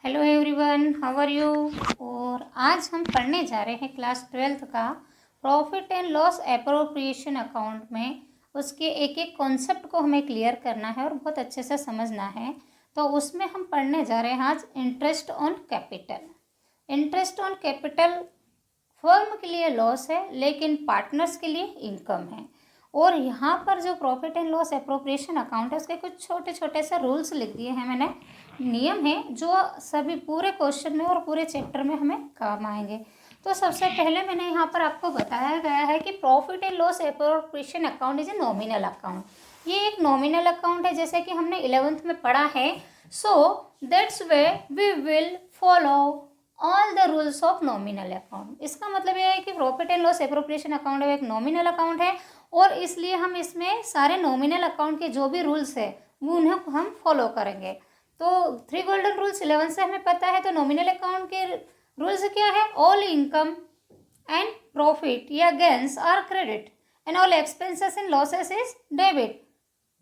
Hello everyone, how are you. और आज हम पढ़ने जा रहे हैं क्लास 12th का profit and loss appropriation account में उसके एक एक कॉन्सेप्ट को हमें क्लियर करना है और बहुत अच्छे से समझना है। तो उसमें हम पढ़ने जा रहे हैं आज interest on capital. Interest on capital firm के लिए लॉस है लेकिन पार्टनर्स के लिए इनकम है। और यहाँ पर जो profit and loss appropriation account है उसके कुछ छोटे छोटे से रूल्स लिख दिए हैं मैंने, नियम है जो सभी पूरे क्वेश्चन में और पूरे चैप्टर में हमें काम आएंगे। तो सबसे पहले मैंने यहाँ पर आपको बताया गया है कि profit and loss appropriation account is a nominal account. ये एक नॉमिनल अकाउंट है जैसे कि हमने 11th में पढ़ा है। So that's way we will follow all the rules of nominal account. इसका मतलब यह है कि profit and loss appropriation account एक नॉमिनल अकाउंट है और इसलिए हम इसमें सारे नॉमिनल अकाउंट के जो भी रूल्स है वो उन्हें हम फॉलो करेंगे। तो 3 गोल्डन रूल्स 11 से हमें पता है। तो नॉमिनल अकाउंट के रूल्स क्या है? ऑल इनकम एंड प्रॉफिट या gains are credit and all expenses and losses is debit.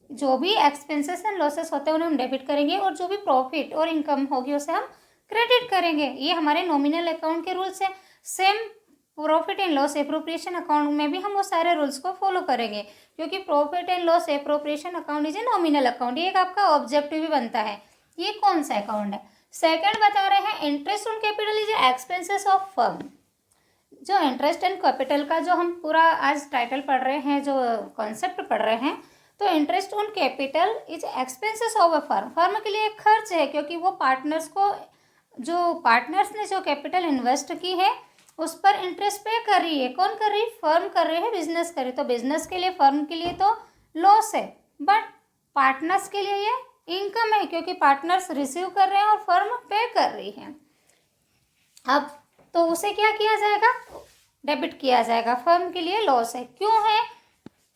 जो भी एक्सपेंसेस एंड लॉसेस होते हैं उन्हें हम डेबिट करेंगे और जो भी प्रॉफिट और इनकम होगी उसे हम क्रेडिट करेंगे। ये हमारे नॉमिनल अकाउंट के रूल्स हैं। Same profit and loss appropriation account में भी हम वो सारे रूल्स को फॉलो करेंगे क्योंकि profit and loss appropriation account is a nominal account. ये एक आपका ऑब्जेक्टिव भी बनता है। ये कौन सा अकाउंट है? सेकंड बता रहे हैं interest on capital is expenses of firm. जो इंटरेस्ट एंड कैपिटल का जो हम पूरा आज टाइटल पढ़ रहे हैं, जो कॉन्सेप्ट पढ़ रहे हैं, तो interest on capital is expenses of a firm. Firm के लिए एक खर्च है क्योंकि वो पार्टनर्स ने जो कैपिटल इन्वेस्ट की है उस पर इंटरेस्ट पे कर रही है। कौन कर रही है? फर्म कर रही है, बिजनेस कर रही है। तो बिजनेस के लिए, फर्म के लिए तो लॉस है, बट पार्टनर्स के लिए ये इनकम है क्योंकि पार्टनर्स रिसीव कर रहे हैं और फर्म पे कर रही है। अब तो उसे क्या किया जाएगा? डेबिट किया जाएगा। फर्म के लिए लॉस है। क्यों है?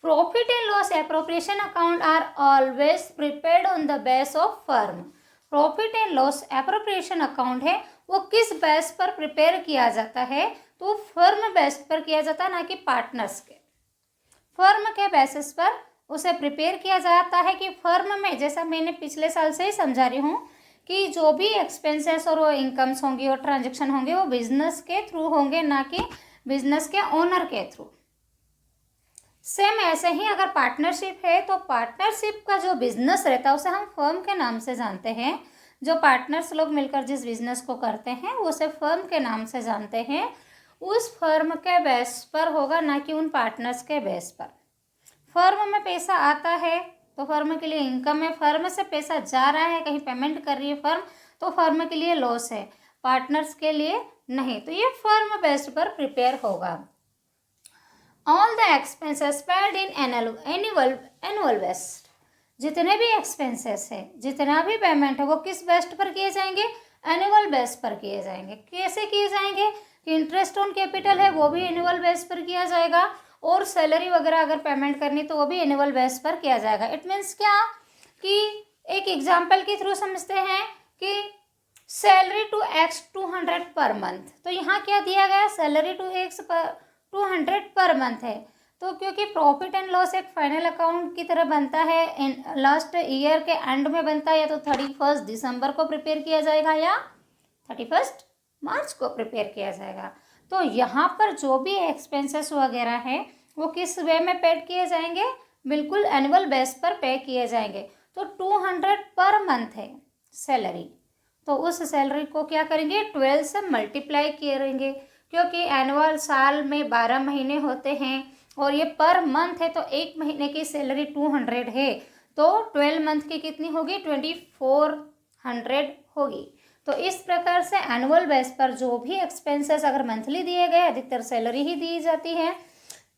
Profit and loss appropriation account are always prepared on the base of firm. Profit and loss appropriation account है वो किस बेस पर प्रिपेयर किया जाता है? तो फर्म बेस पर किया जाता है, ना कि पार्टनर्स के। फर्म के बेसिस पर उसे प्रिपेयर किया जाता है कि फर्म में, जैसा मैंने पिछले साल से ही समझा रही हूँ, कि जो भी एक्सपेंसेस और वो इनकम्स होंगी और ट्रांजेक्शन होंगे वो बिजनेस के थ्रू होंगे, ना कि बिजनेस के ओनर के थ्रू। सेम ऐसे ही अगर पार्टनरशिप है तो पार्टनरशिप का जो बिजनेस रहता है उसे हम फर्म के नाम से जानते हैं। जो पार्टनर्स लोग मिलकर जिस बिजनेस को करते हैं उसे फर्म के नाम से जानते हैं। उस फर्म के बेस पर होगा, ना कि उन पार्टनर्स के बेस पर। फर्म में पैसा आता है तो फर्म के लिए इनकम है। फर्म से पैसा जा रहा है, कहीं पेमेंट कर रही है फर्म, तो फर्म के लिए लॉस है, पार्टनर्स के लिए नहीं। तो ये फर्म बेस्ड पर प्रिपेयर होगा। All the expenses paid in annual based. जितने भी एक्सपेंसेस है, जितना भी पेमेंट है, वो किस बेस्ड पर किए जाएंगे? एनुअल बेस पर किए जाएंगे। कैसे किए जाएंगे? कि इंटरेस्ट ऑन कैपिटल है वो भी एनुअल बेस पर किया जाएगा और सैलरी वगैरह अगर पेमेंट करनी तो वो भी एनुअल बेस पर किया जाएगा। इट मीन्स क्या? कि एक एग्जाम्पल के थ्रू समझते हैं कि salary to x 200 per month. तो यहाँ क्या दिया गया? Salary to x 200 per month है। तो क्योंकि प्रॉफिट एंड लॉस एक फाइनल अकाउंट की तरह बनता है, लास्ट ईयर के एंड में बनता है, या तो 31 दिसंबर को प्रिपेयर किया जाएगा या 31 मार्च को प्रिपेयर किया जाएगा। तो यहाँ पर जो भी एक्सपेंसेस वगैरह हैं वो किस वे में पेड किए जाएंगे? बिल्कुल एनुअल बेस पर पे किए जाएंगे। तो 200 पर मंथ है सैलरी, तो उस सैलरी को क्या करेंगे? 12 से मल्टीप्लाई करेंगे क्योंकि एनुअल साल में 12 महीने होते हैं और ये पर मंथ है। तो एक महीने की सैलरी 200 है तो 12 मंथ की कितनी होगी? 2400 होगी। तो इस प्रकार से एनुअल बेस पर जो भी एक्सपेंसेस अगर मंथली दिए गए, अधिकतर सैलरी ही दी जाती है,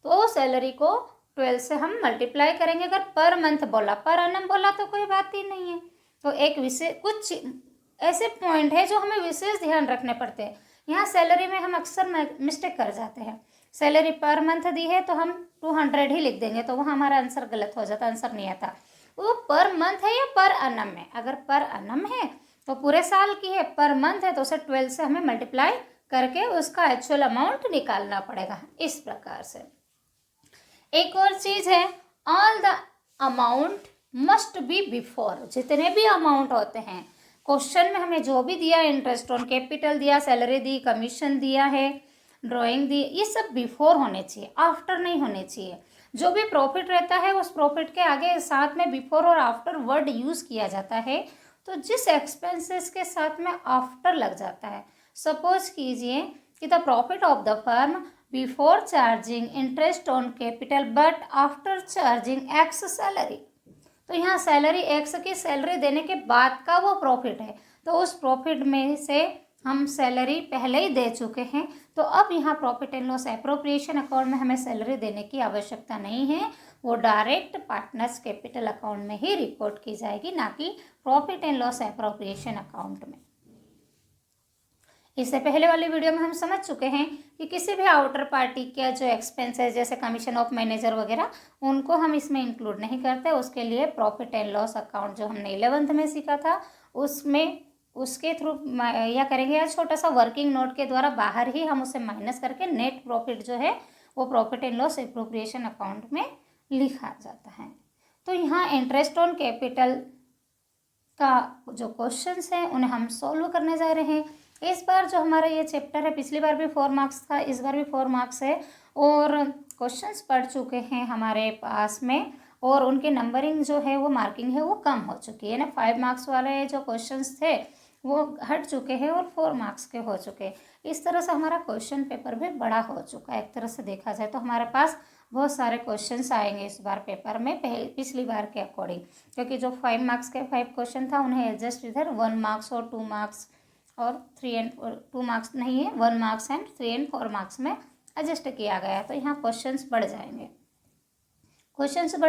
तो सैलरी को 12 से हम मल्टीप्लाई करेंगे। अगर पर मंथ बोला, पर एनम बोला तो कोई बात ही नहीं है। तो एक विशेष कुछ ऐसे पॉइंट है जो हमें विशेष ध्यान रखने पड़ते हैं। यहाँ सैलरी में हम अक्सर मिस्टेक कर जाते हैं। सैलरी पर मंथ दी है तो हम 200 ही लिख देंगे, तो वहाँ हमारा आंसर गलत हो जाता, आंसर नहीं आता। वो पर मंथ है या पर अनम है? अगर पर अनम है तो पूरे साल की है, पर मंथ है तो उसे 12 से हमें मल्टीप्लाई करके उसका एक्चुअल अमाउंट निकालना पड़ेगा। इस प्रकार से एक और चीज़ है, all the amount must be before. जितने भी अमाउंट होते हैं क्वेश्चन में हमें जो भी दिया, इंटरेस्ट ऑन कैपिटल दिया, सैलरी दी, कमीशन दिया है, ड्राइंग दी, ये सब बिफोर होने चाहिए, आफ्टर नहीं होने चाहिए। जो भी प्रॉफिट रहता है उस प्रॉफिट के आगे साथ में बिफोर और आफ्टर वर्ड यूज़ किया जाता है। तो जिस एक्सपेंसेस के साथ में आफ्टर लग जाता है, सपोज कीजिए कि the profit of the firm before charging interest on capital but after charging x salary. तो यहाँ सैलरी एक्स की सैलरी देने के बाद का वो प्रॉफिट है, तो उस प्रॉफिट में से हम सैलरी पहले ही दे चुके हैं, तो अब यहाँ profit and loss appropriation account में हमें सैलरी देने की आवश्यकता नहीं है, वो डायरेक्ट पार्टनर्स कैपिटल अकाउंट में ही रिपोर्ट की जाएगी, ना कि profit and loss appropriation account में। इससे पहले वाली वीडियो में हम समझ चुके हैं कि किसी भी आउटर पार्टी का जो एक्सपेंस है, जैसे कमीशन ऑफ मैनेजर वगैरह, उनको हम इसमें इंक्लूड नहीं करते। उसके लिए प्रॉफिट एंड लॉस अकाउंट जो हमने 11th में सीखा था उसमें उसके थ्रू या करेंगे, या छोटा सा वर्किंग नोट के द्वारा बाहर ही हम उसे माइनस करके नेट प्रॉफिट जो है वो profit and loss appropriation account में लिखा जाता है। तो यहाँ इंटरेस्ट ऑन कैपिटल का जो क्वेश्चंस हैं उन्हें हम सॉल्व करने जा रहे हैं। इस बार जो हमारा ये चैप्टर है, पिछली बार भी 4 मार्क्स था, इस बार भी 4 मार्क्स है, और क्वेश्चंस पढ़ चुके हैं हमारे पास में, और उनके नंबरिंग जो है वो मार्किंग है वो कम हो चुकी है ना। 5 मार्क्स वाले जो क्वेश्चंस थे वो हट चुके हैं और 4 मार्क्स के हो चुके हैं। इस तरह से हमारा क्वेश्चन पेपर भी बड़ा हो चुका है। एक तरह से देखा जाए तो हमारे पास बहुत सारे क्वेश्चंस आएंगे इस बार पेपर में पिछली बार के अकॉर्डिंग, क्योंकि जो 5 मार्क्स के 5 क्वेश्चन था उन्हें एडजस्ट इधर 1 मार्क्स और 2 मार्क्स और 3 एंड 2 मार्क्स नहीं है, 1 मार्क्स एंड 3 एंड 4 मार्क्स में एडजस्ट किया गया है। तो यहाँ क्वेश्चंस बढ़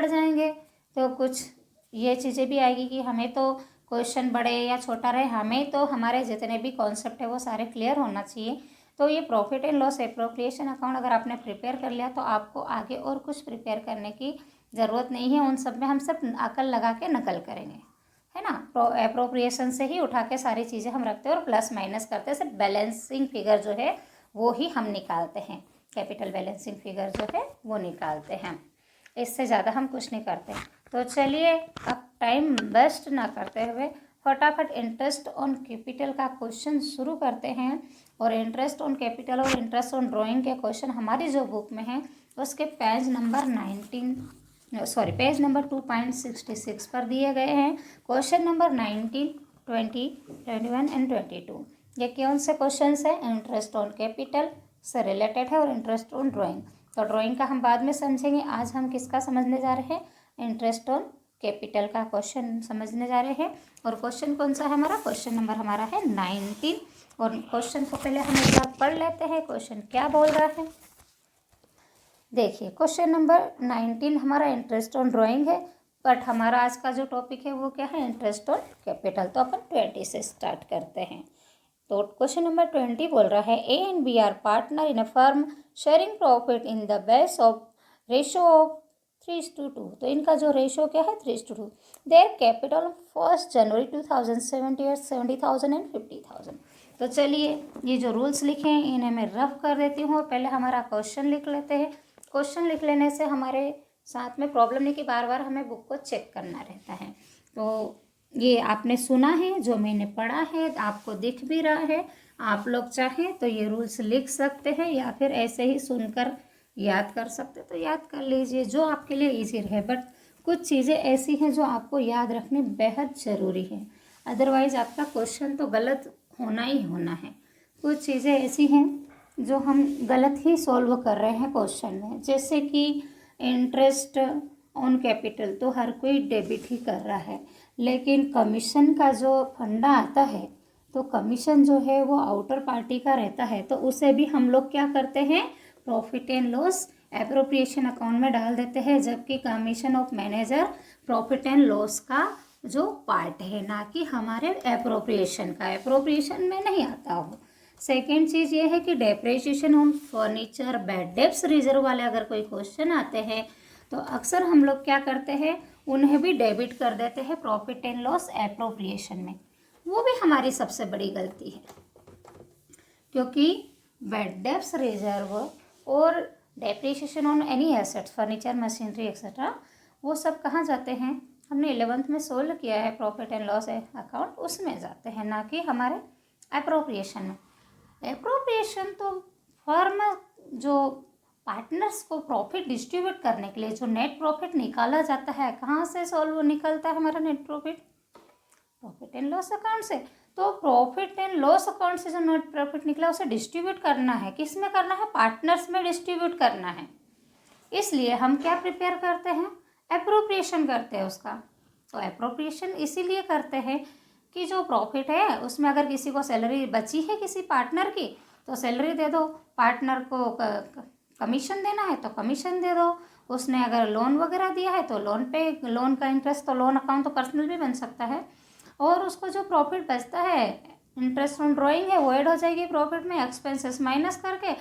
जाएंगे तो कुछ ये चीज़ें भी आएगी कि हमें तो क्वेश्चन बड़े या छोटा रहे, हमें तो हमारे जितने भी कॉन्सेप्ट है वो सारे क्लियर होना चाहिए। तो ये profit and loss appropriation account अगर आपने प्रिपेयर कर लिया तो आपको आगे और कुछ प्रिपेयर करने की ज़रूरत नहीं है। उन सब में हम सब अकल लगा के नकल करेंगे, है ना। एप्रोप्रिएशन से ही उठा के सारी चीज़ें हम रखते हैं और प्लस माइनस करते हैं, सिर्फ बैलेंसिंग फिगर जो है वो ही हम निकालते हैं, कैपिटल बैलेंसिंग फिगर जो है वो निकालते हैं, इससे ज़्यादा हम कुछ नहीं करते। तो चलिए अब टाइम वेस्ट ना करते हुए फटाफट इंटरेस्ट ऑन कैपिटल का क्वेश्चन शुरू करते हैं। और इंटरेस्ट ऑन कैपिटल और इंटरेस्ट ऑन ड्राइंग के क्वेश्चन हमारी जो बुक में है उसके पेज नंबर 2.66 पर दिए गए हैं। Question number 19, 20, 21 and 22। ये कौन से क्वेश्चन है? इंटरेस्ट ऑन कैपिटल से रिलेटेड है और इंटरेस्ट ऑन ड्राइंग। तो ड्राइंग का हम बाद में समझेंगे, आज हम किसका समझने जा रहे हैं? इंटरेस्ट ऑन कैपिटल का क्वेश्चन समझने जा रहे हैं। और क्वेश्चन कौन सा है हमारा? क्वेश्चन नंबर हमारा है 19। और क्वेश्चन को पहले हम एक बार पढ़ लेते हैं, क्वेश्चन क्या बोल रहा है। देखिए क्वेश्चन नंबर 19 हमारा इंटरेस्ट ऑन ड्राइंग है, बट हमारा आज का जो टॉपिक है वो क्या है? Interest on capital. तो अपन 20 से स्टार्ट करते हैं। तो क्वेश्चन नंबर 20 बोल रहा है, A and B are partner in a firm sharing profit in the base of ratio of 3:2। तो इनका जो रेशो क्या है? 3:2। Their capital 1 January 2070 70,000 and 50,000। तो चलिए ये जो रूल्स लिखे हैं इन्हें मैं रफ कर देती हूँ और पहले हमारा क्वेश्चन लिख लेते हैं। क्वेश्चन लिख लेने से हमारे साथ में प्रॉब्लम नहीं कि बार बार हमें बुक को चेक करना रहता है। तो ये आपने सुना है, जो मैंने पढ़ा है आपको दिख भी रहा है। आप लोग चाहें तो ये रूल्स लिख सकते हैं या फिर ऐसे ही सुनकर याद कर सकते, तो याद कर लीजिए जो आपके लिए इजी रहे। बट कुछ चीज़ें ऐसी हैं जो आपको याद रखनी बेहद ज़रूरी है, अदरवाइज़ आपका क्वेश्चन तो गलत होना ही होना है। कुछ चीज़ें ऐसी हैं जो हम गलत ही सॉल्व कर रहे हैं क्वेश्चन में, जैसे कि इंटरेस्ट ऑन कैपिटल तो हर कोई डेबिट ही कर रहा है, लेकिन कमीशन का जो फंडा आता है तो कमीशन जो है वो आउटर पार्टी का रहता है, तो उसे भी हम लोग क्या करते हैं? Profit and loss appropriation account में डाल देते हैं, जबकि commission of manager profit and loss का जो पार्ट है, ना कि हमारे एप्रोप्रिएशन का, एप्रोप्रिएशन में नहीं आता हो। सेकेंड चीज़ ये है कि depreciation on furniture, bad debts reserve वाले अगर कोई क्वेश्चन आते हैं तो अक्सर हम लोग क्या करते हैं? उन्हें भी डेबिट कर देते हैं प्रॉफिट एंड लॉस एप्रोप्रिएशन में। वो भी हमारी सबसे बड़ी गलती है, क्योंकि बैड डेब्ट्स रिजर्व और depreciation on any assets, furniture, machinery etcetera, वो सब कहाँ जाते हैं? हमने 11th में सोल्व किया है प्रॉफिट एंड लॉस अकाउंट, उसमें जाते हैं, ना कि हमारे अप्रोप्रिएशन में। अप्रोप्रिएशन तो फर्म जो पार्टनर्स को प्रॉफिट डिस्ट्रीब्यूट करने के लिए जो नेट प्रॉफिट निकाला जाता है, कहाँ से सॉल्व निकलता है हमारा net profit? Profit and loss account से। तो प्रॉफिट एंड लॉस अकाउंट से जो नेट प्रॉफिट निकला उसे डिस्ट्रीब्यूट करना है, किस में करना है? पार्टनर्स में डिस्ट्रीब्यूट करना है। इसलिए हम क्या प्रिपेयर करते हैं? एप्रोप्रिएशन करते हैं उसका। तो एप्रोप्रिएशन इसीलिए करते हैं कि जो प्रॉफिट है उसमें अगर किसी को सैलरी बची है किसी पार्टनर की, तो सैलरी दे दो। पार्टनर को कमीशन देना है तो कमीशन दे दो। उसने अगर लोन वगैरह दिया है तो लोन पे, लोन का इंटरेस्ट, तो लोन अकाउंट तो पर्सनल भी बन सकता है। और उसको जो प्रॉफिट बचता है, इंटरेस्ट ऑन ड्रॉइंग है, वो ऐड हो जाएगी प्रॉफिट में, एक्सपेंसेस माइनस करके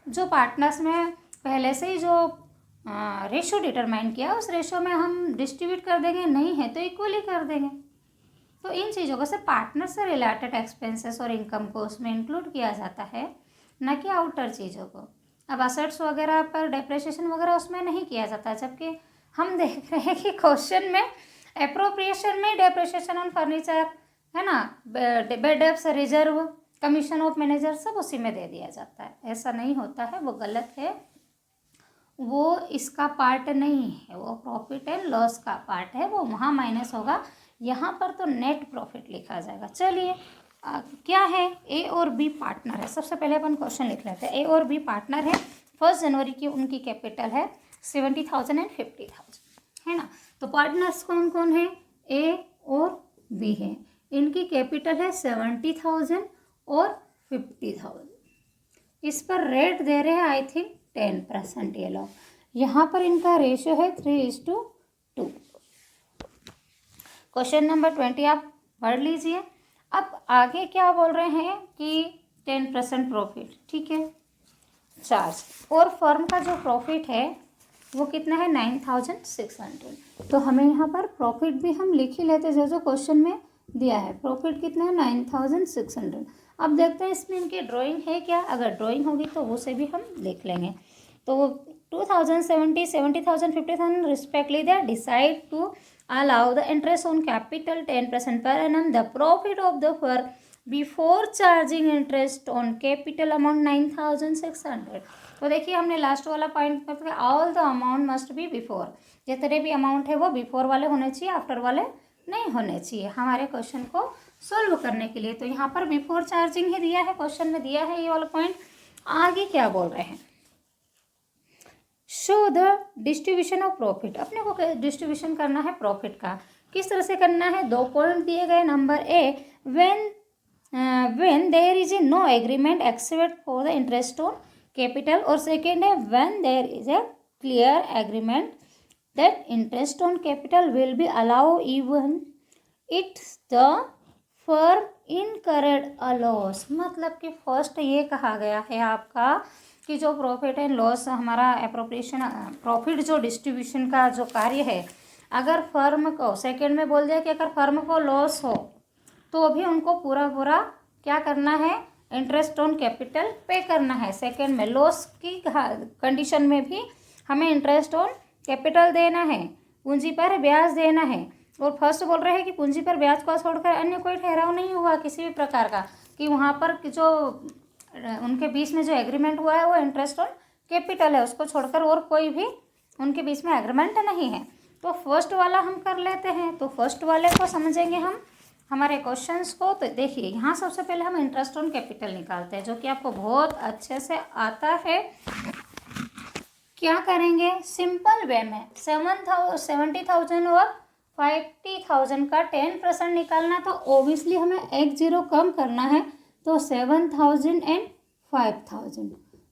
जो पार्टनर्स में पहले से ही जो रेशो डिटरमाइन किया उस रेशो में हम डिस्ट्रीब्यूट कर देंगे, नहीं है तो इक्वली कर देंगे। तो इन चीज़ों को सिर्फ पार्टनर से रिलेटेड एक्सपेंसेस और इनकम को उसमें इंक्लूड किया जाता है, न कि आउटर चीज़ों को। अब असेट्स वगैरह पर डेप्रिसिएशन वगैरह उसमें नहीं किया जाता, जबकि हम देख रहे हैं कि क्वेश्चन में एप्रोप्रिएशन में डेप्रिसिएशन ऑन फर्नीचर है ना, bad debts, reserve, commission of manager, सब उसी में दे दिया जाता है। ऐसा नहीं होता है, वो गलत है, वो इसका पार्ट नहीं है, वो प्रॉफिट एंड लॉस का पार्ट है, वो वहाँ माइनस होगा। यहाँ पर तो नेट प्रॉफिट लिखा जाएगा। चलिए क्या है? ए और बी पार्टनर है। सबसे पहले अपन क्वेश्चन लिख लेते हैं। ए और बी पार्टनर है। 1 जनवरी की उनकी कैपिटल है 70,000 एंड 50,000, है ना। तो पार्टनर्स कौन कौन है? ए और बी है। इनकी कैपिटल है 70,000 और 50,000। इस पर रेट दे रहे हैं आई थिंक 10%। ये लोग यहाँ पर इनका रेशियो है 3:2। क्वेश्चन नंबर 20 आप पढ़ लीजिए। अब आगे क्या बोल रहे हैं कि 10% प्रॉफिट, ठीक है, चार्ज, और फर्म का जो प्रॉफिट है वो कितना है? 9,600। तो हमें यहाँ पर प्रॉफिट भी हम लिख ही लेते जो क्वेश्चन में दिया है। प्रॉफिट कितना है? 9,600। अब देखते हैं इसमें इनकी ड्राइंग है क्या। अगर ड्राइंग होगी तो उसे भी हम लिख लेंगे। तो 2,070, 70,000, 50,000 respectively, they decide to allow the interest on capital 10% per annum. The profit of the firm before charging interest on capital amount 9,600। तो देखिए हमने लास्ट वाला पॉइंट पर all the amount must be before, जितने भी अमाउंट है वो before वाले होने चाहिए, आफ्टर वाले नहीं होने चाहिए हमारे क्वेश्चन को सोल्व करने के लिए। तो यहाँ पर बिफोर चार्जिंग ही दिया है, क्वेश्चन में दिया है ये वाला पॉइंट। आगे क्या बोल रहे हैं? Show the distribution of profit. अपने को डिस्ट्रीब्यूशन करना है प्रॉफिट का, किस तरह से करना है? 2 पॉइंट दिए गए। Number A, when there is a no agreement except for the interest on capital, और सेकेंड है when there is a clear agreement that interest on capital will be allow even it's the firm incurred a loss. मतलब कि first ये कहा गया है आपका कि जो प्रॉफिट एंड लॉस हमारा एप्रोप्रिएशन, प्रॉफिट जो डिस्ट्रीब्यूशन का जो कार्य है, अगर फर्म को, सेकंड में बोल दिया कि अगर फर्म को लॉस हो तो भी उनको पूरा क्या करना है? इंटरेस्ट ऑन कैपिटल पे करना है। सेकंड में लॉस की कंडीशन में भी हमें इंटरेस्ट ऑन कैपिटल देना है, पूंजी पर ब्याज देना है। और फर्स्ट बोल रहे हैं कि पूंजी पर ब्याज को छोड़कर अन्य कोई ठहराव नहीं हुआ किसी भी प्रकार का, कि वहाँ पर जो उनके बीच में जो एग्रीमेंट हुआ है वो इंटरेस्ट ऑन कैपिटल है, उसको छोड़कर और कोई भी उनके बीच में एग्रीमेंट नहीं है। तो फर्स्ट वाला हम कर लेते हैं। तो फर्स्ट वाले को समझेंगे हम हमारे क्वेश्चंस को। तो देखिए यहाँ सबसे पहले हम इंटरेस्ट ऑन कैपिटल निकालते हैं, जो कि आपको बहुत अच्छे से आता है। क्या करेंगे? सिंपल वे में 70,000 और 50,000 का 10% निकालना, तो ओबियसली हमें एक जीरो कम करना है। तो 7,000 एंड 5,000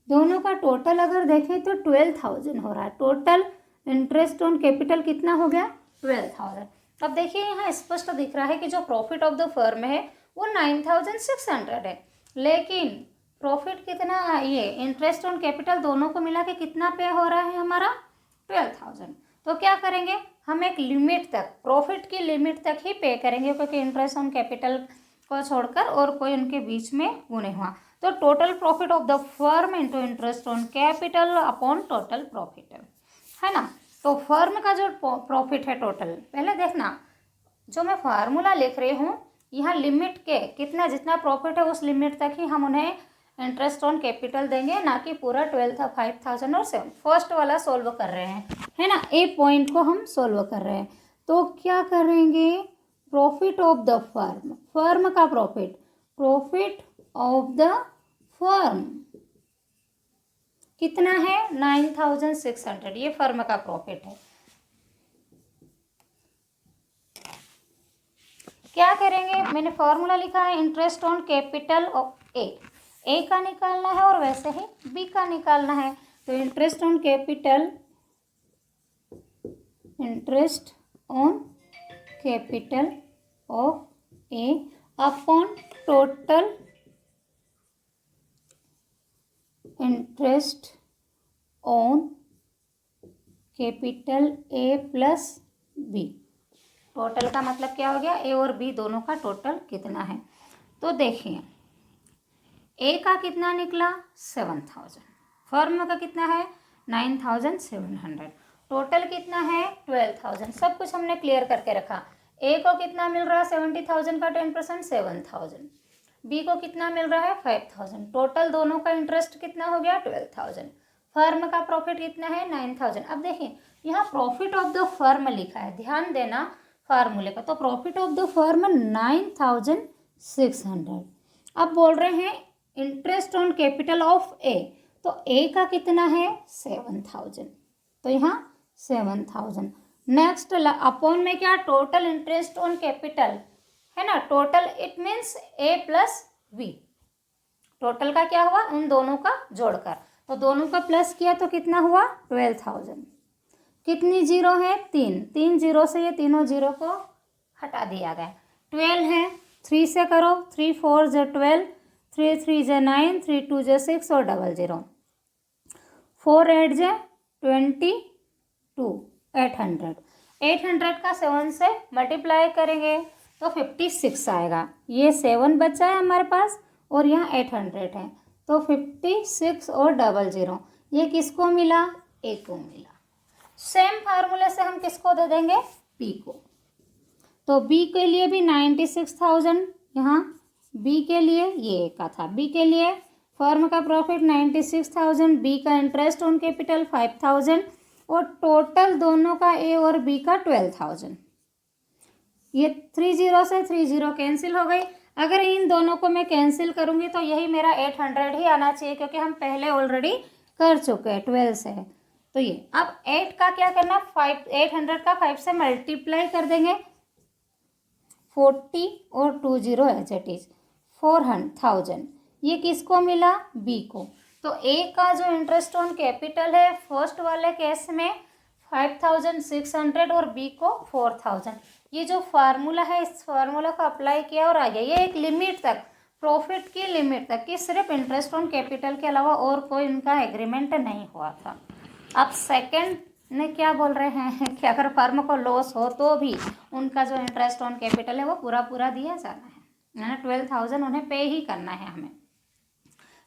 दोनों का टोटल अगर देखें तो 12,000 हो रहा है। टोटल इंटरेस्ट ऑन कैपिटल कितना हो गया? 12,000। अब देखिए यहाँ स्पष्ट दिख रहा है कि जो प्रॉफिट ऑफ द फर्म है वो 9,600 है, लेकिन प्रॉफिट कितना, ये इंटरेस्ट ऑन कैपिटल दोनों को मिला के कितना पे हो रहा है हमारा? 12,000। तो क्या करेंगे? हम एक लिमिट तक, प्रॉफिट की लिमिट तक ही पे करेंगे, क्योंकि इंटरेस्ट ऑन कैपिटल को छोड़कर और कोई उनके बीच में वो नहीं हुआ। तो total profit of the firm into interest on capital upon total profit, है ना। तो फर्म का जो प्रॉफिट है टोटल, पहले देखना जो मैं फार्मूला लिख रही हूँ यहाँ लिमिट के कितना जितना प्रॉफिट है उस लिमिट तक ही हम उन्हें इंटरेस्ट ऑन कैपिटल देंगे, ना कि पूरा 5,000 और 7। फर्स्ट वाला सोल्व कर रहे हैं, है ना, ए पॉइंट को हम सोल्व कर रहे हैं। तो क्या करेंगे, profit of the firm, firm का profit, profit of the firm कितना है 9,600, ये फर्म का प्रॉफिट है। क्या करेंगे, मैंने फॉर्मूला लिखा है इंटरेस्ट ऑन कैपिटल ऑफ ए का निकालना है और वैसे ही बी का निकालना है। तो interest on capital, interest on capital of A upon total interest on capital A plus B. Total का मतलब क्या हो गया, ए और बी दोनों का टोटल कितना है। तो देखिए ए का कितना निकला 7,000, फर्म का कितना है 9,700, टोटल कितना है 12,000। सब कुछ हमने क्लियर करके रखा। ए को कितना मिल रहा है 70,000 का 10% 7,000, बी को कितना मिल रहा है 5,000, टोटल दोनों का इंटरेस्ट कितना हो गया 12,000, फर्म का प्रॉफिट कितना है 9,000। अब देखिए यहाँ प्रॉफिट ऑफ द फर्म लिखा है, ध्यान देना फार्मूले का। तो प्रॉफिट ऑफ द फर्म 9,600। अब बोल रहे हैं इंटरेस्ट ऑन कैपिटल ऑफ ए, तो ए का कितना है 7,000, तो यहाँ 7,000। नेक्स्ट अपॉन में क्या, टोटल इंटरेस्ट ऑन कैपिटल है ना, total it means A plus B, total का क्या हुआ उन दोनों का जोड़कर, तो दोनों का प्लस किया तो कितना हुआ 12,000। कितनी जीरो है 3 जीरो से ये तीनों जीरो को हटा दिया गया। 12 है, 3 से करो, 3 4 = 12, 3 3 = 9, 3 2 = 6 और 00, 4 8 = 22, 800। 800 का 7 से मल्टीप्लाई करेंगे तो 56 आएगा। ये 7 बचा है हमारे पास और यहाँ 800 है, तो 56 और 00, ये किसको मिला, ए को मिला। सेम फार्मूले से हम किसको दे देंगे, बी को। तो बी के लिए भी 96,000, यहाँ बी के लिए ये का था, बी के लिए फर्म का प्रॉफिट 96,000, बी का इंटरेस्ट ऑन कैपिटल 5,000 और टोटल दोनों का ए और बी का 12,000। ये 30 से 30 कैंसिल हो गई। अगर इन दोनों को मैं कैंसिल करूँगी तो यही मेरा 800 ही आना चाहिए, क्योंकि हम पहले ऑलरेडी कर चुके हैं 12 से है। तो ये अब 8 का क्या करना, 800 का 5 से मल्टीप्लाई कर देंगे, 40 और 20 एज इट इज 400,000। ये किसको मिला, बी को। तो ए का जो इंटरेस्ट ऑन कैपिटल है फर्स्ट वाले केस में 5,600 और बी को 4,000। ये जो फार्मूला है इस फार्मूला को अप्लाई किया और आ गया ये एक लिमिट तक, प्रॉफिट की लिमिट तक, कि सिर्फ इंटरेस्ट ऑन कैपिटल के अलावा और कोई इनका एग्रीमेंट नहीं हुआ था। अब सेकंड ने क्या बोल रहे हैं कि अगर फर्म को लॉस हो तो भी उनका जो इंटरेस्ट ऑन कैपिटल है वो पूरा दिया जाना है, यानी 12,000 उन्हें पे ही करना है हमें।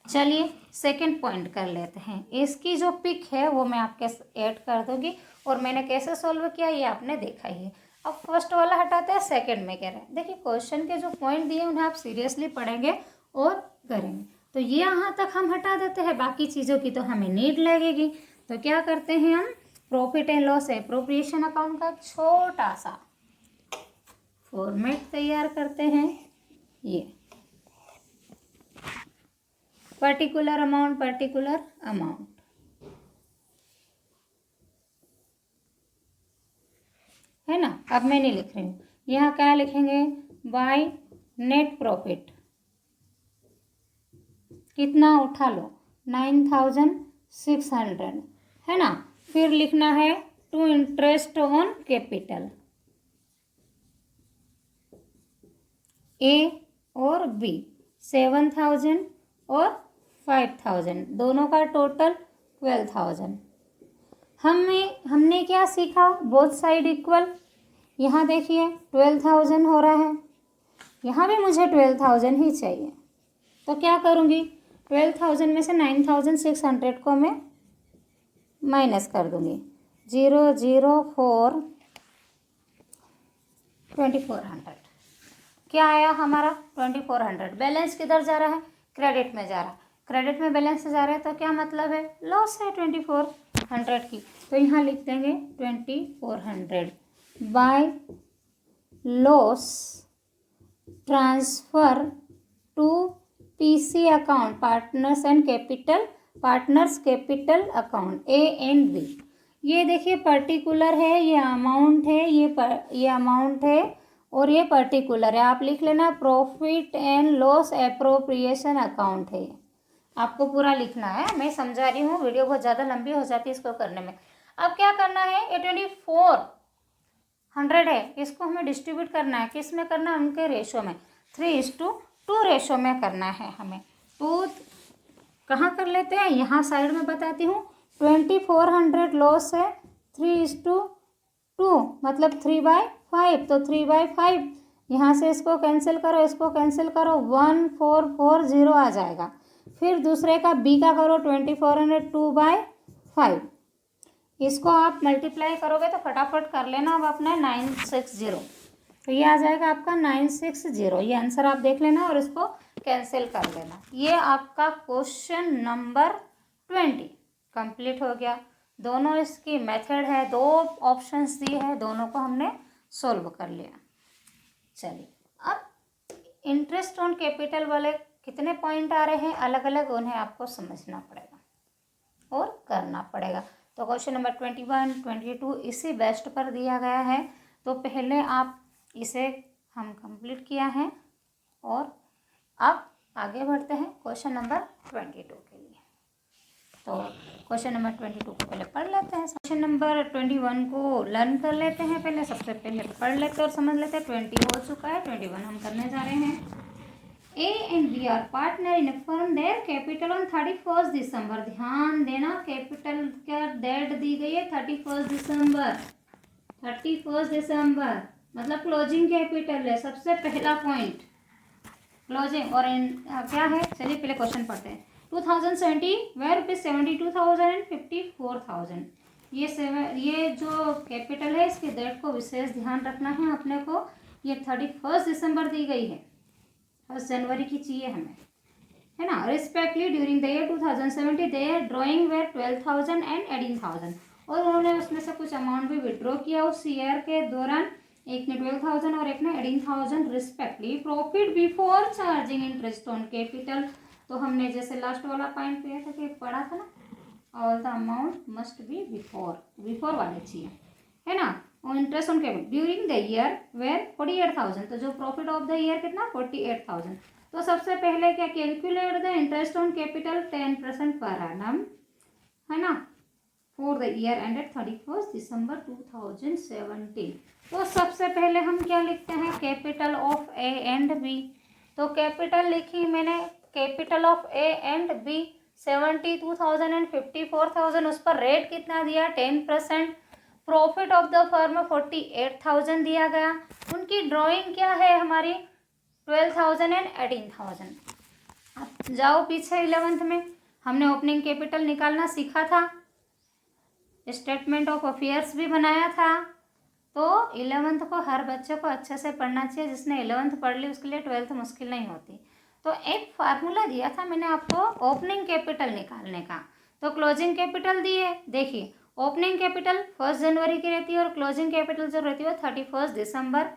चलिए सेकंड पॉइंट कर लेते हैं। इसकी जो पिक है वो मैं आपके ऐड कर दूंगी और मैंने कैसे सॉल्व किया ये आपने देखा ही है। अब फर्स्ट वाला हटाते हैं, सेकंड में कह रहे हैं। देखिए क्वेश्चन के जो पॉइंट दिए उन्हें आप सीरियसली पढ़ेंगे और करेंगे। तो ये यहाँ तक हम हटा देते हैं, बाकी चीज़ों की तो हमें नीड लगेगी। तो क्या करते हैं हम, profit and loss appropriation account का छोटा सा फॉर्मेट तैयार करते हैं। ये पर्टिकुलर अमाउंट है ना। अब मैं नहीं लिख रही हूँ, यहाँ क्या लिखेंगे, बाय नेट प्रॉफिट कितना उठा लो 9,600 है ना। फिर लिखना है to interest on capital A और बी 7,000 और 5,000 दोनों का टोटल 12,000। हमने क्या सीखा, बोथ साइड इक्वल। यहाँ देखिए 12,000 हो रहा है, यहाँ भी मुझे 12,000 ही चाहिए। तो क्या करूँगी, 12,000 में से 9,600 को मैं माइनस कर दूँगी। 004 2400 क्या आया हमारा 2400। बैलेंस किधर जा रहा है, क्रेडिट में जा रहा है, क्रेडिट में बैलेंस से जा रहा है तो क्या मतलब है, लॉस है 2400 की। तो यहाँ लिख देंगे 2400 by loss transfer to PC account partners capital account A and B. ये देखिए पर्टिकुलर है, ये अमाउंट है, ये अमाउंट है और ये पर्टिकुलर है। आप लिख लेना profit and loss appropriation account है। आपको पूरा लिखना है, मैं समझा रही हूँ, वीडियो बहुत ज़्यादा लंबी हो जाती है इसको करने में। अब क्या करना है, ये 2400 है, इसको हमें डिस्ट्रीब्यूट करना है, किस में करना है, उनके रेशो में 3:2 रेशो में करना है हमें। तो कहाँ कर लेते हैं, यहाँ साइड में बताती हूँ। 2400 लॉस है, 3:2 मतलब 3/5, तो 3/5 यहाँ से इसको कैंसिल करो, इसको कैंसिल करो, 1440 आ जाएगा। फिर दूसरे का बी का करो 2400 2/5, इसको आप मल्टीप्लाई करोगे तो फटाफट कर लेना। अब अपना 960, तो ये आ जाएगा आपका 960। ये आंसर आप देख लेना और इसको कैंसिल कर लेना। ये आपका क्वेश्चन नंबर 20 कंप्लीट हो गया। दोनों इसकी मेथड है, 2 ऑप्शंस दिए हैं, दोनों को हमने सोल्व कर लिया। चलिए अब इंटरेस्ट ऑन कैपिटल वाले कितने पॉइंट आ रहे हैं अलग अलग, उन्हें आपको समझना पड़ेगा और करना पड़ेगा। तो क्वेश्चन नंबर 21, 22 इसी बेस्ट पर दिया गया है। तो पहले आप इसे हम कंप्लीट किया है और अब आगे बढ़ते हैं क्वेश्चन नंबर 22 के लिए। तो क्वेश्चन नंबर 22 को पहले पढ़ लेते हैं। क्वेश्चन नंबर 21 को लर्न कर लेते हैं, पहले सबसे पहले पढ़ लेते हैं और समझ लेते हैं। 20 हो चुका है, 21 हम करने जा रहे हैं। A and B are partner in a firm. Their capital on 31 दिसंबर, ध्यान देना कैपिटल क्या डेट दी गई है 31 दिसंबर। 31 दिसंबर मतलब क्लोजिंग कैपिटल है, सबसे पहला पॉइंट क्लोजिंग। और क्या है, चलिए पहले क्वेश्चन पढ़ते हैं। 2070 वेयर रुपीज 72,000 एंड 54,000। ये जो कैपिटल है इसके डेट को विशेष ध्यान रखना है अपने को। ये 31 दिसंबर दी गई है, 1 जनवरी की चाहिए हमें, है ना। Respectively during the year 2070 their drawing were 12,000 and 18,000। और उन्होंने उसमें से कुछ अमाउंट भी विड्रॉ किया उस ईयर के दौरान, एक ने 12,000 और एक ने 18,000 respectively. Profit before charging interest on capital, तो हमने जैसे लास्ट वाला पॉइंट पे था कि पढ़ा था ना, all the amount must be before वाले चाहिए, है ना। और interest on capital during the year were 48,000, तो जो प्रॉफिट ऑफ द ईयर कितना 48,000। तो सबसे पहले क्या calculate the interest on capital 10% पर एनम, है ना, for the year ended 31 December 2017। तो सबसे पहले हम क्या लिखते हैं, capital of A and B. तो कैपिटल लिखी मैंने, capital of A and B 72,000 and 54,000, उस पर रेट कितना दिया 10%। प्रॉफिट ऑफ द फर्म 48,000 दिया गया। उनकी ड्राइंग क्या है हमारी 12,000 एंड 18,000। अब जाओ पीछे 11th में हमने ओपनिंग कैपिटल निकालना सीखा था, स्टेटमेंट ऑफ अफेयर्स भी बनाया था। तो 11th को हर बच्चे को अच्छे से पढ़ना चाहिए, जिसने 11th पढ़ ली उसके लिए 12th मुश्किल नहीं होती। तो एक फार्मूला दिया था मैंने आपको ओपनिंग कैपिटल निकालने का, तो क्लोजिंग कैपिटल दी है। देखिए ओपनिंग कैपिटल 1 जनवरी की रहती है और क्लोजिंग कैपिटल जो रहती है वो 31 दिसंबर,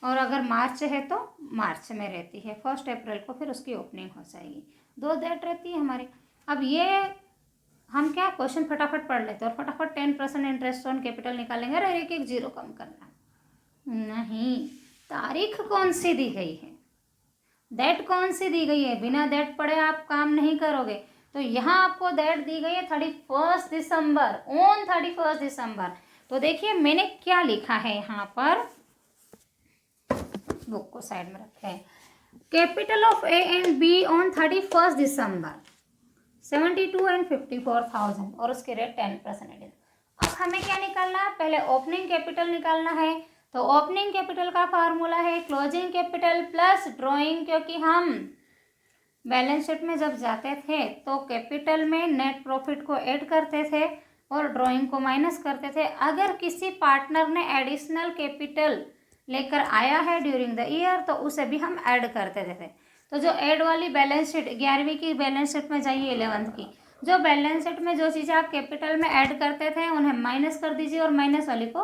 और अगर मार्च है तो मार्च में रहती है, 1 अप्रैल को फिर उसकी ओपनिंग हो जाएगी। 2 डेट रहती है हमारी। अब ये हम क्या क्वेश्चन फटाफट पढ़ लेते हैं और फटाफट 10% इंटरेस्ट ऑन कैपिटल निकालेंगे और एक एक जीरो कम करना नहीं। तारीख कौन सी दी गई है, डेट कौन सी दी गई है, बिना डेट पढ़े आप काम नहीं करोगे। तो यहाँ आपको डेट दी गई है 31 दिसंबर, ऑन 31 दिसंबर। तो देखिए मैंने क्या लिखा है यहाँ पर, बुक को साइड में रखे हैं। Capital of A and be on 31 December 72 and 54,000 और उसके रेट 10%। अब हमें क्या निकालना है, पहले ओपनिंग कैपिटल निकालना है। तो ओपनिंग कैपिटल का फार्मूला है क्लोजिंग कैपिटल प्लस ड्रॉइंग, क्योंकि हम बैलेंस शीट में जब जाते थे तो कैपिटल में नेट प्रॉफिट को ऐड करते थे और ड्राइंग को माइनस करते थे। अगर किसी पार्टनर ने एडिशनल कैपिटल लेकर आया है ड्यूरिंग द ईयर तो उसे भी हम ऐड करते थे। तो जो ऐड वाली बैलेंस शीट 11वीं की बैलेंस शीट में जाइए 11th की, जो बैलेंस शीट में जो चीज़ें आप कैपिटल में ऐड करते थे उन्हें माइनस कर दीजिए और माइनस वाली को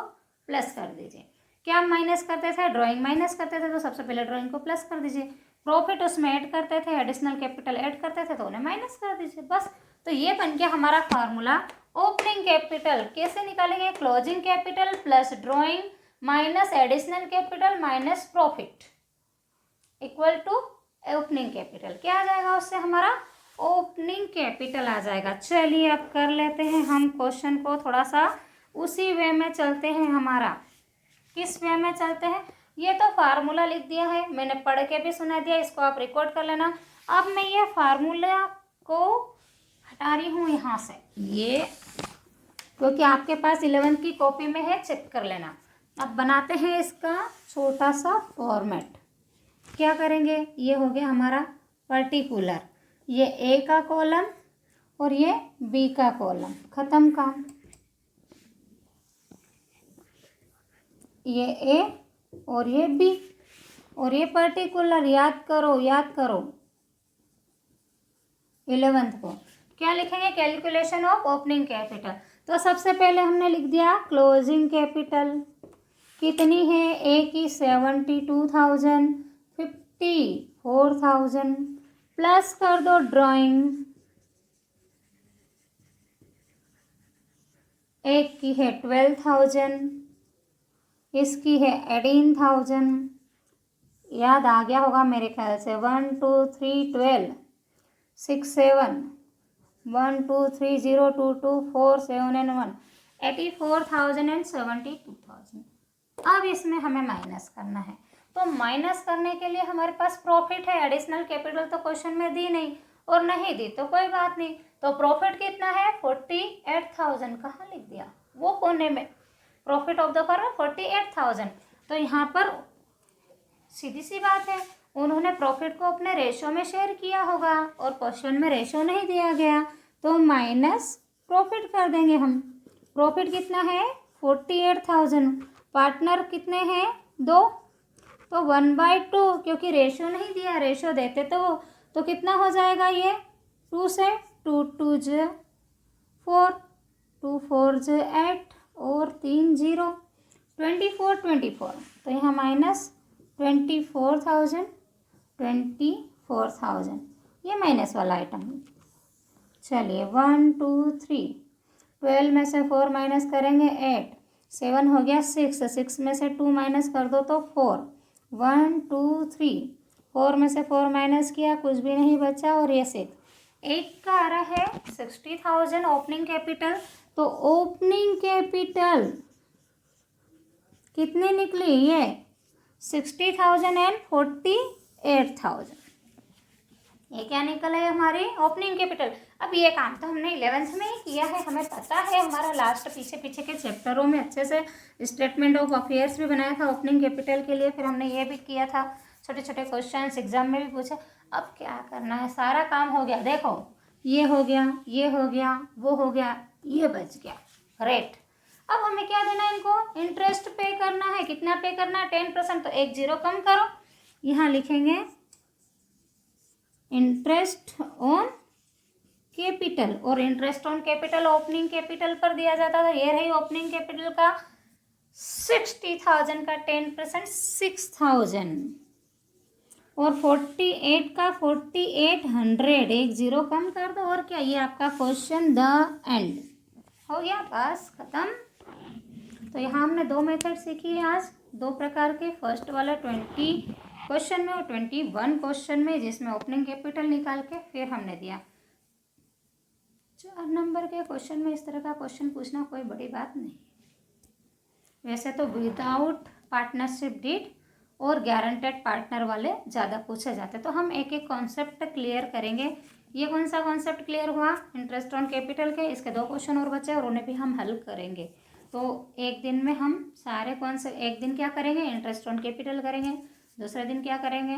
प्लस कर दीजिए। क्या माइनस करते थे? ड्राइंग माइनस करते थे तो सबसे पहले ड्राइंग को प्लस कर दीजिए। प्रॉफिट उसमें ऐड करते थे, एडिशनल कैपिटल ऐड करते थे तो उन्हें माइनस कर दीजिए, बस। तो ये बन गया हमारा फार्मूला। ओपनिंग कैपिटल कैसे निकालेंगे? Closing capital plus drawing minus additional capital minus profit equal to opening capital. क्या आ जाएगा उससे? हमारा ओपनिंग कैपिटल आ जाएगा। चलिए अब कर लेते हैं हम क्वेश्चन को, थोड़ा सा उसी वे में चलते हैं। हमारा किस वे में चलते हैं? ये तो फार्मूला लिख दिया है, मैंने पढ़ के भी सुना दिया, इसको आप रिकॉर्ड कर लेना। अब मैं ये फार्मूला को हटा रही हूँ यहाँ से, ये क्योंकि आपके पास 11th की कॉपी में है, चेक कर लेना। अब बनाते हैं इसका छोटा सा फॉर्मेट। क्या करेंगे? ये हो गया हमारा पर्टिकुलर, ये ए का कॉलम और ये बी का कॉलम, खत्म काम। ये ए और ये बी और ये पर्टिकुलर, याद करो 11th को। क्या लिखेंगे? Calculation of opening capital. तो सबसे पहले हमने लिख दिया क्लोजिंग कैपिटल, कितनी है? ए की 72,000, 54,000 प्लस कर दो ड्राइंग, एक की है 12,000, इसकी है 18,000। याद आ गया होगा मेरे ख्याल से। 1 2 3 12 6 7 1 2 3 0 2 2 4 7 and 1 84,000 and 72,000। अब इसमें हमें माइनस करना है, तो माइनस करने के लिए हमारे पास प्रॉफिट है। एडिशनल कैपिटल तो क्वेश्चन में दी नहीं, और नहीं दी तो कोई बात नहीं। तो प्रॉफिट कितना है? 48,000। कहाँ लिख दिया? वो कोने में। Profit of the firm 48,000। तो यहाँ पर सीधी सी बात है, उन्होंने प्रॉफिट को अपने रेशो में शेयर किया होगा और क्वेश्चन में रेशो नहीं दिया गया, तो माइनस प्रॉफिट कर देंगे हम। प्रॉफिट कितना है? 48,000। पार्टनर कितने हैं? 2, तो 1/2, क्योंकि रेशो नहीं दिया, रेशो देते तो कितना हो जाएगा? ये 2 से 2 2 ज 4, 2 4 ज 8 और 3 0 24। तो यहाँ माइनस 24,000, ये माइनस वाला आइटम। चलिए 1 2 3, 12 में से 4 माइनस करेंगे 8, 7 हो गया 6, 6 में से 2 माइनस कर दो तो 4, 1 2 3, 4 में से 4 माइनस किया, कुछ भी नहीं बचा, और ये 6। एक का आ रहा है 60,000 ओपनिंग कैपिटल। तो ओपनिंग कैपिटल कितनी निकली? ये 60,000 एंड 48,000। ये क्या निकल है? हमारी ओपनिंग कैपिटल। अब ये काम तो हमने 11th में ही किया है, हमें पता है। हमारा लास्ट पीछे के चैप्टरों में अच्छे से स्टेटमेंट ऑफ अफेयर्स भी बनाया था ओपनिंग कैपिटल के लिए, फिर हमने ये भी किया था, छोटे छोटे क्वेश्चंस एग्जाम में भी पूछे। अब क्या करना है? सारा काम हो गया। देखो, ये हो गया, ये हो गया, वो हो गया, ये बच गया रेट। अब हमें क्या देना है? इनको इंटरेस्ट पे करना है। कितना पे करना है? 10%। तो एक जीरो कम करो, यहाँ लिखेंगे इंटरेस्ट ऑन कैपिटल, और interest on capital opening capital पर दिया जाता था। ये रही ओपनिंग कैपिटल का 60,000 का 10% 6,000, और 48 का 4800, एक जीरो कम कर दो, और क्या? ये आपका क्वेश्चन द एंड हो गया, बस खत्म। तो यहाँ हमने 2 मेथड सीखी है आज, 2 प्रकार के। फर्स्ट वाला 20 क्वेश्चन में और 21 क्वेश्चन में, जिसमें ओपनिंग कैपिटल निकाल के फिर हमने दिया। 4 नंबर के क्वेश्चन में इस तरह का क्वेश्चन पूछना कोई बड़ी बात नहीं। वैसे तो विदाउट पार्टनरशिप डीड और गारंटेड पार्टनर वाले ज़्यादा पूछे जाते, तो हम एक एक कॉन्सेप्ट क्लियर करेंगे। ये कौन सा कॉन्सेप्ट क्लियर हुआ? इंटरेस्ट ऑन कैपिटल के। इसके 2 क्वेश्चन और बचे और उन्हें भी हम हल करेंगे। तो एक दिन में हम सारे कॉन्सेप्ट, एक दिन क्या करेंगे? इंटरेस्ट ऑन कैपिटल करेंगे, दूसरे दिन क्या करेंगे?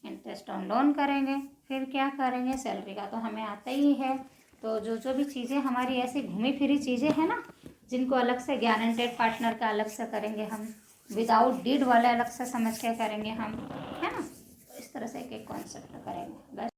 इंटरेस्ट ऑन लोन करेंगे, फिर क्या करेंगे? सैलरी का तो हमें आता ही है। तो जो जो भी चीज़ें हमारी ऐसी घूमी फिरी चीज़ें हैं ना, जिनको अलग से गारंटेड पार्टनर का अलग से करेंगे हम, विदाउट डीड वाला अलग से समझ के करेंगे हम, है ना। तो इस तरह से एक एक कॉन्सेप्ट करेंगे बस।